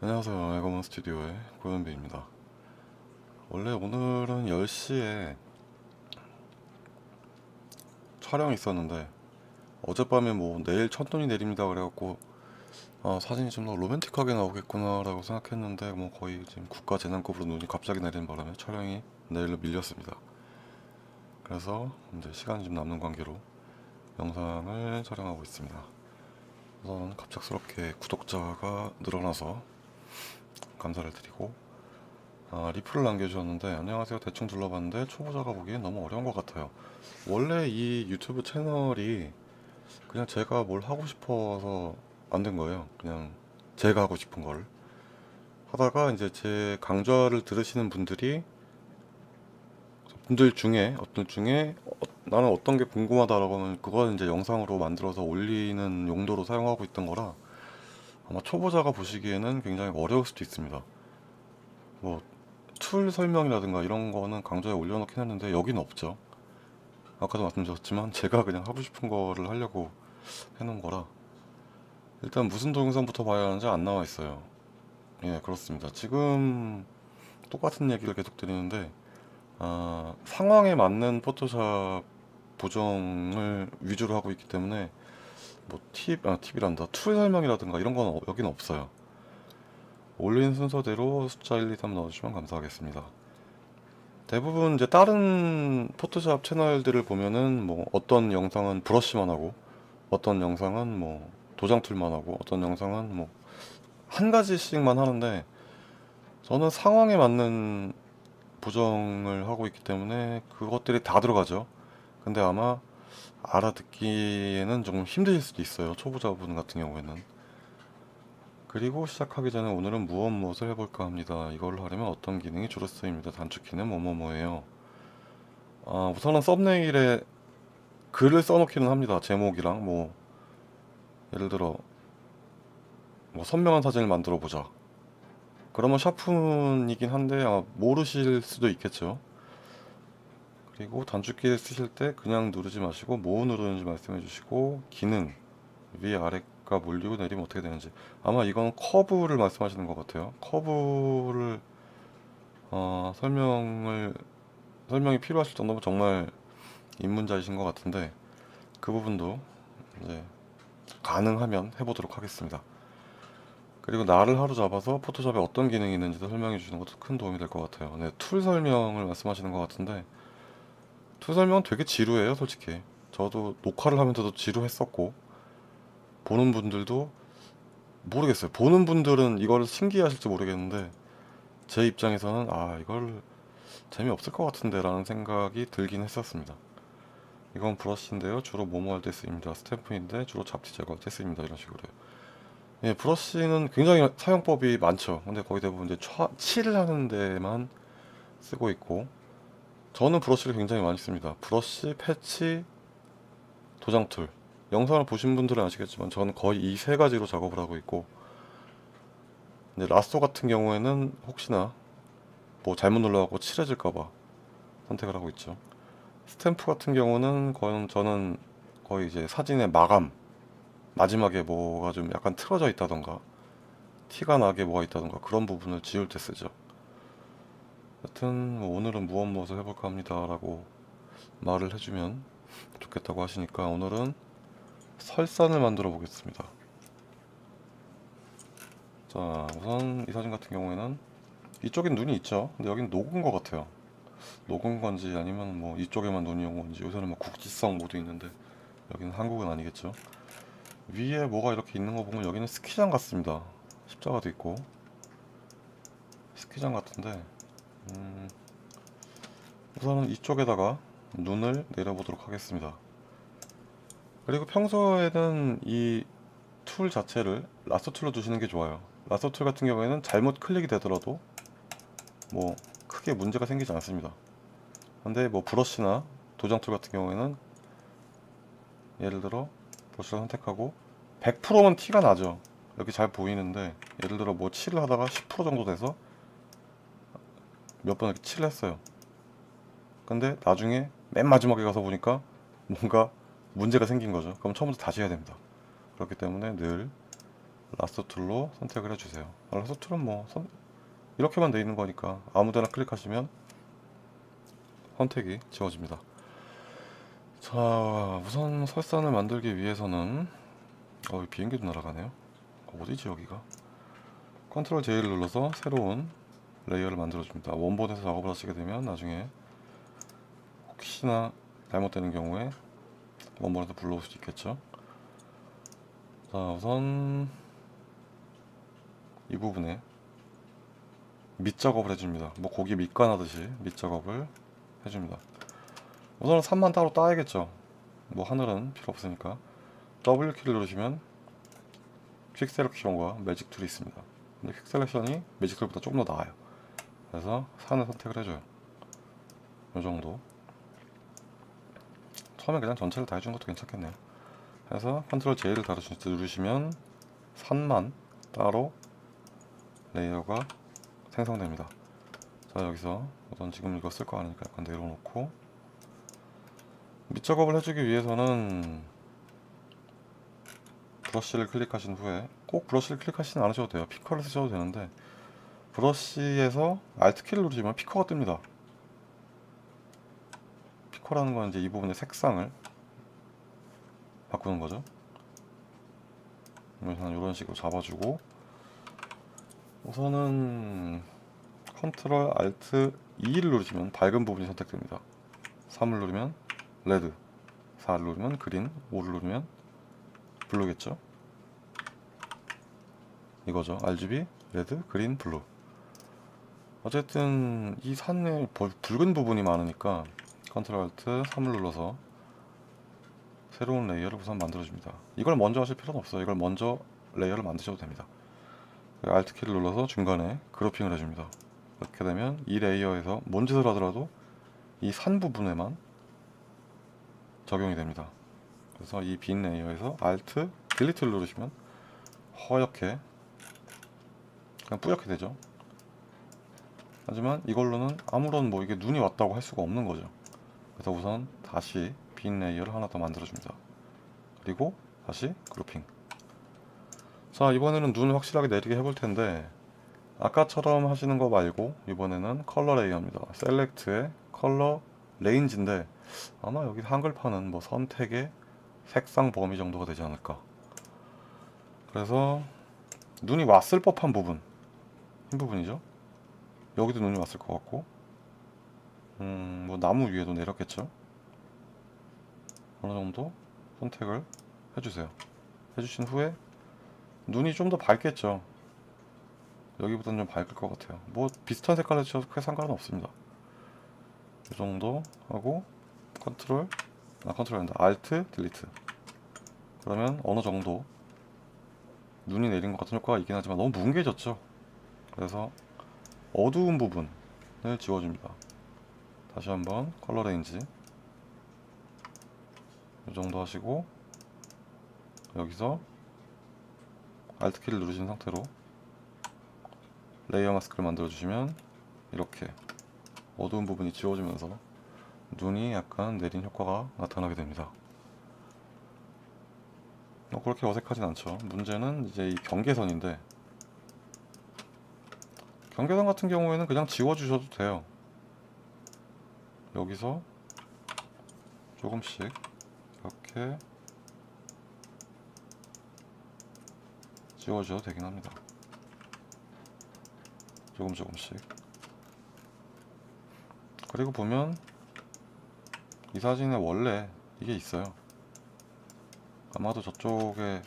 안녕하세요. 에거먼 스튜디오의 고현빈입니다. 원래 오늘은 10시에 촬영이 있었는데 어젯밤에 뭐 내일 첫눈이 내립니다 그래갖고 사진이 좀 더 로맨틱하게 나오겠구나 라고 생각했는데 뭐 거의 지금 국가재난급으로 눈이 갑자기 내리는 바람에 촬영이 내일로 밀렸습니다. 그래서 이제 시간이 좀 남는 관계로 영상을 촬영하고 있습니다. 우선 갑작스럽게 구독자가 늘어나서 감사를 드리고 리플을 남겨주셨는데, 안녕하세요. 대충 둘러봤는데 초보자가 보기엔 너무 어려운 것 같아요. 원래 이 유튜브 채널이 그냥 제가 뭘 하고 싶어서 만든 거예요. 그냥 제가 하고 싶은 걸 하다가 이제 제 강좌를 들으시는 분들 중에 어떤 중에 나는 어떤 게 궁금하다라고 하면 그걸 이제 영상으로 만들어서 올리는 용도로 사용하고 있던 거라 아마 초보자가 보시기에는 굉장히 어려울 수도 있습니다. 뭐 툴 설명이라든가 이런 거는 강좌에 올려놓긴 했는데 여기는 없죠. 아까도 말씀드렸지만 제가 그냥 하고 싶은 거를 하려고 해놓은 거라 일단 무슨 동영상부터 봐야 하는지 안 나와 있어요. 예, 그렇습니다. 지금 똑같은 얘기를 계속 드리는데 상황에 맞는 포토샵 보정을 위주로 하고 있기 때문에 뭐 팁이란다. 툴 설명이라든가 이런 건 여기는 없어요. 올린 순서대로 숫자 1, 2, 3 넣어주시면 감사하겠습니다. 대부분 이제 다른 포토샵 채널들을 보면은 뭐 어떤 영상은 브러쉬만 하고 어떤 영상은 뭐 도장 툴만 하고 어떤 영상은 뭐 한 가지씩만 하는데 저는 상황에 맞는 보정을 하고 있기 때문에 그것들이 다 들어가죠. 근데 아마 알아듣기에는 조금 힘드실 수도 있어요. 초보자분 같은 경우에는. 그리고 시작하기 전에 오늘은 무엇을 해볼까 합니다. 이걸 하려면 어떤 기능이 주로 쓰입니다. 단축키는 뭐뭐뭐예요. 우선은 썸네일에 글을 써놓기는 합니다. 제목이랑 뭐 예를 들어 뭐 선명한 사진을 만들어 보자. 그러면 샤픈이긴 한데 모르실 수도 있겠죠. 그리고 단축키를 쓰실 때 그냥 누르지 마시고 뭐 누르는지 말씀해 주시고, 기능 위 아래가 몰리고 내리면 어떻게 되는지. 아마 이건 커브를 말씀하시는 것 같아요. 커브를 설명이 필요하실 정도면 정말 입문자이신 것 같은데 그 부분도 이제 가능하면 해보도록 하겠습니다. 그리고 나를 하루 잡아서 포토샵에 어떤 기능이 있는지도 설명해 주시는 것도 큰 도움이 될 것 같아요. 네, 툴 설명을 말씀하시는 것 같은데 툴 설명은 되게 지루해요, 솔직히. 저도 녹화를 하면서도 지루했었고 보는 분들도 모르겠어요. 보는 분들은 이걸 신기해하실지 모르겠는데 제 입장에서는 이걸 재미없을 것 같은데 라는 생각이 들긴 했었습니다. 이건 브러쉬인데요. 주로 뭐뭐 할 때 쓰입니다. 스탬프인데 주로 잡티 제거할 때 쓰입니다. 이런 식으로요. 예, 브러쉬는 굉장히 사용법이 많죠. 근데 거의 대부분 이제 칠을 하는 데만 쓰고 있고, 저는 브러쉬를 굉장히 많이 씁니다. 브러쉬, 패치, 도장 툴. 영상을 보신 분들은 아시겠지만 저는 거의 이 세 가지로 작업을 하고 있고, 이제 라쏘 같은 경우에는 혹시나 뭐 잘못 눌러갖고 칠해질까봐 선택을 하고 있죠. 스탬프 같은 경우는 저는 거의 이제 사진의 마감, 마지막에 뭐가 좀 약간 틀어져 있다던가 티가 나게 뭐가 있다던가 그런 부분을 지울 때 쓰죠. 여튼 뭐 오늘은 무엇을 해볼까 합니다 라고 말을 해주면 좋겠다고 하시니까 오늘은 설산을 만들어 보겠습니다. 자, 우선 이 사진 같은 경우에는 이쪽엔 눈이 있죠. 근데 여긴 녹은 것 같아요. 녹은 건지 아니면 뭐 이쪽에만 눈이 온 건지. 요새는 뭐 국지성 모드 있는데 여기는 한국은 아니겠죠. 위에 뭐가 이렇게 있는 거 보면 여기는 스키장 같습니다. 십자가도 있고 스키장 같은데 우선은 이쪽에다가 눈을 내려보도록 하겠습니다. 그리고 평소에는 이 툴 자체를 라서 툴로 두시는 게 좋아요. 라서 툴 같은 경우에는 잘못 클릭이 되더라도 뭐 크게 문제가 생기지 않습니다. 근데 뭐 브러쉬나 도장 툴 같은 경우에는 예를 들어 브러쉬를 선택하고 100%면 티가 나죠. 이렇게 잘 보이는데 예를 들어 뭐 칠을 하다가 10% 정도 돼서 몇 번 이렇게 칠을 했어요. 근데 나중에 맨 마지막에 가서 보니까 뭔가 문제가 생긴 거죠. 그럼 처음부터 다시 해야 됩니다. 그렇기 때문에 늘 라스트 툴로 선택을 해주세요. 라스트 툴은 뭐 이렇게만 돼 있는 거니까 아무데나 클릭하시면 선택이 지워집니다. 자, 우선 설산을 만들기 위해서는 비행기도 날아가네요. 어디지 여기가? 컨트롤 J를 눌러서 새로운 레이어를 만들어줍니다. 원본에서 작업을 하시게 되면 나중에 혹시나 잘못되는 경우에 원본에서 불러올 수 있겠죠. 자, 우선 이 부분에 밑작업을 해줍니다. 뭐 고기 밑간하듯이 밑작업을 해줍니다. 우선은 산만 따로 따야겠죠. 뭐 하늘은 필요 없으니까 W키를 누르시면 퀵 셀렉션과 매직 툴이 있습니다. 근데 퀵 셀렉션이 매직 툴보다 조금 더 나아요. 그래서 산을 선택을 해줘요. 이 정도. 처음에 그냥 전체를 다 해주는 것도 괜찮겠네요. 그래서 컨트롤 J를 누르시면 산만 따로 레이어가 생성됩니다. 자, 여기서 우선 지금 이거 쓸 거 아니니까 약간 내려놓고 밑작업을 해주기 위해서는 브러쉬를 클릭하신 후에 꼭 브러쉬를 클릭하시진 않으셔도 돼요. 피커를 쓰셔도 되는데 브러쉬에서 Alt키를 누르시면 피커가 뜹니다. 피커라는 건 이제 이 부분의 색상을 바꾸는 거죠. 이런 식으로 잡아주고 우선은 컨트롤 알트 2를 누르시면 밝은 부분이 선택됩니다. 3을 누르면 레드, 4를 누르면 그린, 5를 누르면 블루겠죠. 이거죠. RGB, 레드, 그린, 블루. 어쨌든 이 산에 붉은 부분이 많으니까 컨트롤 알트 3을 눌러서 새로운 레이어를 우선 만들어줍니다. 이걸 먼저 하실 필요는 없어요. 이걸 먼저 레이어를 만드셔도 됩니다. 알트 키를 눌러서 중간에 그룹핑을 해줍니다. 이렇게 되면 이 레이어에서 뭔 짓을 하더라도 이 산 부분에만 적용이 됩니다. 그래서 이 빈 레이어에서 Alt, 딜리트를 누르시면 허옇게 그냥 뿌옇게 되죠. 하지만 이걸로는 아무런 뭐 이게 눈이 왔다고 할 수가 없는 거죠. 그래서 우선 다시 빈 레이어를 하나 더 만들어줍니다. 그리고 다시 그룹핑. 자, 이번에는 눈을 확실하게 내리게 해볼 텐데 아까처럼 하시는 거 말고 이번에는 컬러 레이어입니다. 셀렉트의 컬러 레인지인데 아마 여기 한글판은 뭐 선택의 색상 범위 정도가 되지 않을까. 그래서 눈이 왔을 법한 부분, 흰 부분이죠. 여기도 눈이 왔을 것 같고 뭐 나무 위에도 내렸겠죠. 어느 정도 선택을 해주세요. 해주신 후에 눈이 좀 더 밝겠죠. 여기보다는 좀 밝을 것 같아요. 뭐 비슷한 색깔로 쳐도 크게 상관은 없습니다. 이 정도 하고 컨트롤 아니다. 알트 딜리트. 그러면 어느 정도 눈이 내린 것 같은 효과가 있긴 하지만 너무 뭉개졌죠. 그래서 어두운 부분을 지워줍니다. 다시 한번 컬러 레인지 이 정도 하시고 여기서 알트 키를 누르신 상태로 레이어 마스크를 만들어 주시면 이렇게 어두운 부분이 지워지면서 눈이 약간 내린 효과가 나타나게 됩니다. 그렇게 어색하진 않죠. 문제는 이제 이 경계선인데 경계선 같은 경우에는 그냥 지워주셔도 돼요. 여기서 조금씩 이렇게 지워주셔도 되긴 합니다. 조금씩. 그리고 보면 이 사진에 원래 이게 있어요. 아마도 저쪽에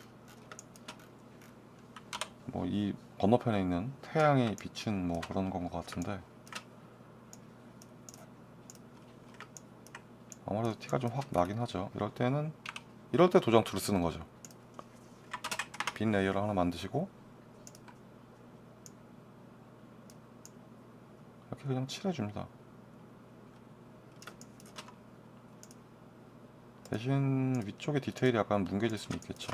뭐 이 건너편에 있는 태양이 비친 뭐 그런 건 것 같은데 아무래도 티가 좀 확 나긴 하죠. 이럴 때 도장 툴을 쓰는 거죠. 빈 레이어를 하나 만드시고 이렇게 그냥 칠해줍니다. 대신 위쪽에 디테일이 약간 뭉개질 수는 있겠죠.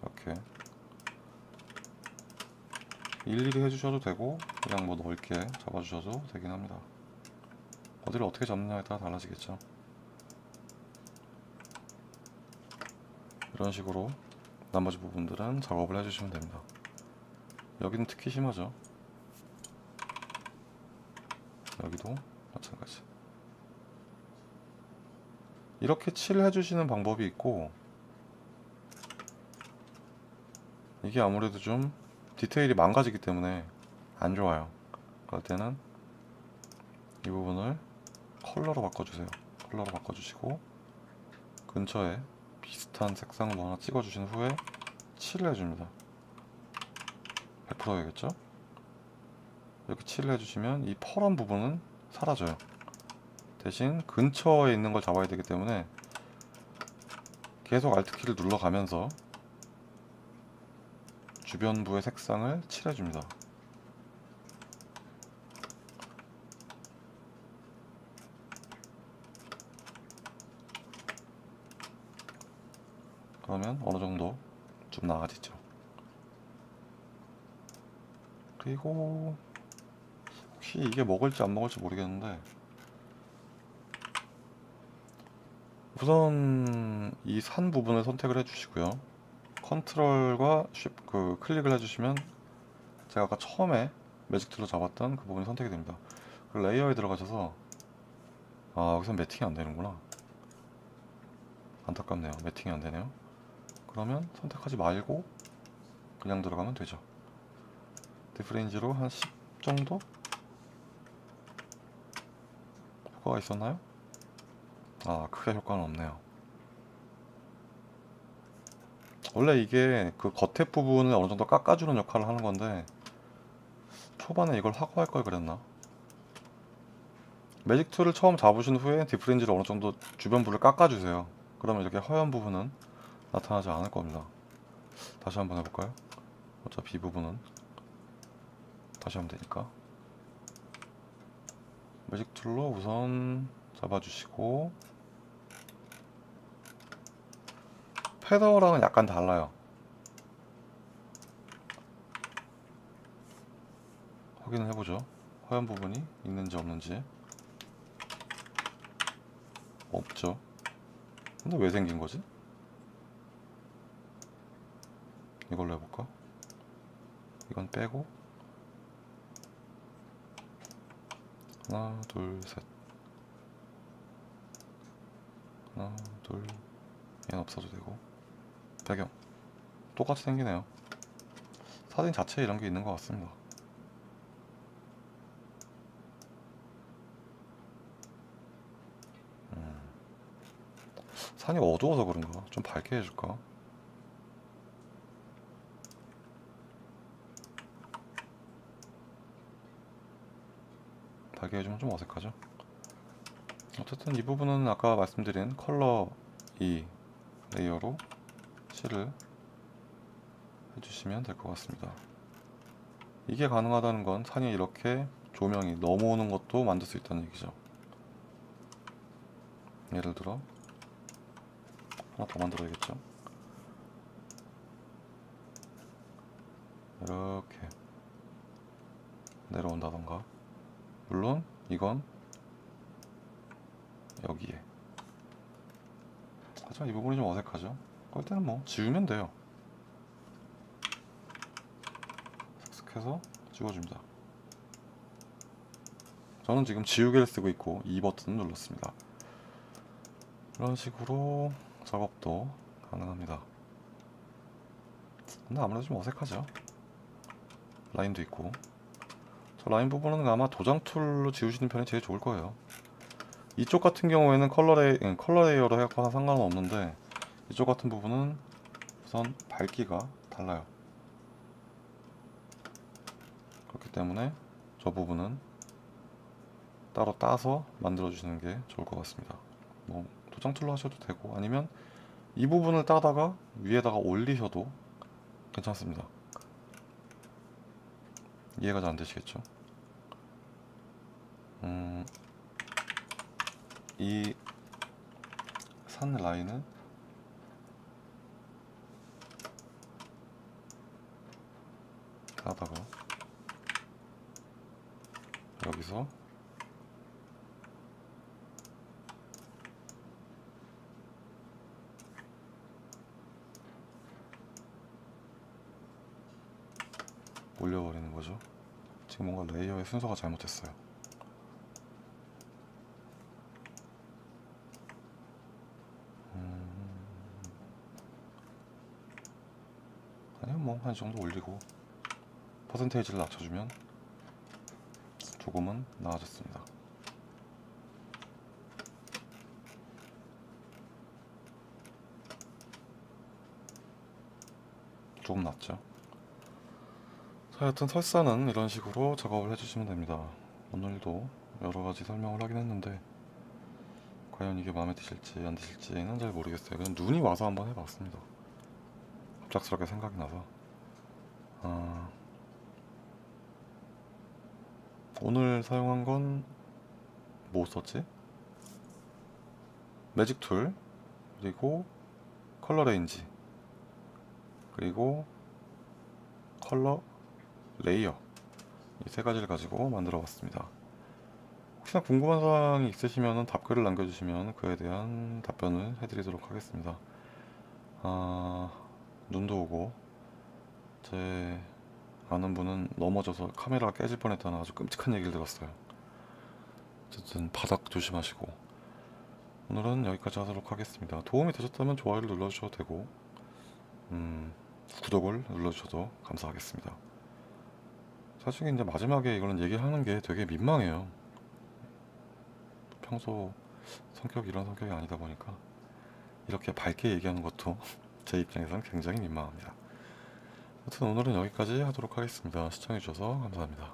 이렇게 일일이 해주셔도 되고 그냥 뭐 넓게 잡아주셔도 되긴 합니다. 어디를 어떻게 잡느냐에 따라 달라지겠죠. 이런 식으로 나머지 부분들은 작업을 해주시면 됩니다. 여기는 특히 심하죠. 여기도 마찬가지. 이렇게 칠을 해주시는 방법이 있고, 이게 아무래도 좀 디테일이 망가지기 때문에 안 좋아요. 그럴 때는 이 부분을 컬러로 바꿔주세요. 컬러로 바꿔주시고 근처에 비슷한 색상으로 하나 찍어주신 후에 칠을 해줍니다. 100%겠죠? 이렇게 칠을 해주시면 이 펄한 부분은 사라져요. 대신 근처에 있는 걸 잡아야 되기 때문에 계속 Alt키를 눌러가면서 주변부의 색상을 칠해줍니다. 그러면 어느 정도 좀 나아지죠. 그리고 혹시 이게 먹을지 안 먹을지 모르겠는데, 우선 이 산 부분을 선택을 해주시고요. 컨트롤과 클릭을 해주시면 제가 아까 처음에 매직 툴로 잡았던 그 부분이 선택이 됩니다. 그 레이어에 들어가셔서, 여기서 매팅이 안 되는구나. 안타깝네요. 매팅이 안 되네요. 그러면 선택하지 말고 그냥 들어가면 되죠. 디프레인지로 한 10 정도 효과가 있었나요? 크게 효과는 없네요. 원래 이게 그 겉에 부분을 어느 정도 깎아주는 역할을 하는 건데, 초반에 이걸 하고 할 걸 그랬나? 매직 툴을 처음 잡으신 후에 디프레인지를 어느 정도 주변부를 깎아주세요. 그러면 이렇게 허연 부분은 나타나지 않을 겁니다. 다시 한번 해볼까요? 어차피 이 부분은 다시 하면 되니까. 매직 툴로 우선 잡아주시고, 패더랑은 약간 달라요. 확인을 해보죠. 허연 부분이 있는지 없는지. 없죠. 근데 왜 생긴 거지? 이걸로 해볼까? 이건 빼고 하나 둘 셋, 하나 둘, 얘는 없어도 되고. 배경 똑같이 생기네요. 사진 자체에 이런 게 있는 것 같습니다. 산이 어두워서 그런가? 좀 밝게 해줄까? 밝게 해주면 좀 어색하죠? 어쨌든 이 부분은 아까 말씀드린 컬러 이 레이어로 칠을 해주시면 될 것 같습니다. 이게 가능하다는 건 산이 이렇게 조명이 넘어오는 것도 만들 수 있다는 얘기죠. 예를 들어 하나 더 만들어야겠죠. 이렇게 내려온다던가. 물론 이건 여기에. 하지만 이 부분이 좀 어색하죠. 그럴 때는 뭐 지우면 돼요. 슥슥 해서 지워줍니다. 저는 지금 지우개를 쓰고 있고 이 버튼을 눌렀습니다. 이런 식으로 작업도 가능합니다. 근데 아무래도 좀 어색하죠. 라인도 있고. 저 라인 부분은 아마 도장 툴로 지우시는 편이 제일 좋을 거예요. 이쪽 같은 경우에는 컬러 레이어로 해서 상관은 없는데, 이쪽 같은 부분은 우선 밝기가 달라요. 그렇기 때문에 저 부분은 따로 따서 만들어 주시는 게 좋을 것 같습니다. 뭐 도장 툴로 하셔도 되고, 아니면 이 부분을 따다가 위에다가 올리셔도 괜찮습니다. 이해가 잘 안 되시겠죠? 이 산 라인은 따다가 여기서 올려버리는 거죠. 지금 뭔가 레이어의 순서가 잘못됐어요. 아니요, 뭐 한 이 정도 올리고 퍼센테이지를 낮춰주면 조금은 나아졌습니다. 조금 낫죠. 자, 하여튼 설사는 이런 식으로 작업을 해주시면 됩니다. 오늘도 여러가지 설명을 하긴 했는데 과연 이게 마음에 드실지 안 드실지는 잘 모르겠어요. 그냥 눈이 와서 한번 해봤습니다. 갑작스럽게 생각이 나서. 오늘 사용한 건 뭐 썼지? 매직 툴, 그리고 컬러 레인지, 그리고 컬러 레이어, 이 세 가지를 가지고 만들어 봤습니다. 혹시나 궁금한 사항이 있으시면 답글을 남겨주시면 그에 대한 답변을 해드리도록 하겠습니다. 눈도 오고 제 아는 분은 넘어져서 카메라가 깨질 뻔했다는 아주 끔찍한 얘기를 들었어요. 어쨌든 바닥 조심하시고 오늘은 여기까지 하도록 하겠습니다. 도움이 되셨다면 좋아요를 눌러주셔도 되고 구독을 눌러주셔도 감사하겠습니다. 사실 이제 마지막에 이거는 얘기하는 게 되게 민망해요. 평소 성격이 이런 성격이 아니다 보니까 이렇게 밝게 얘기하는 것도 제 입장에서는 굉장히 민망합니다. 아무튼 오늘은 여기까지 하도록 하겠습니다. 시청해주셔서 감사합니다.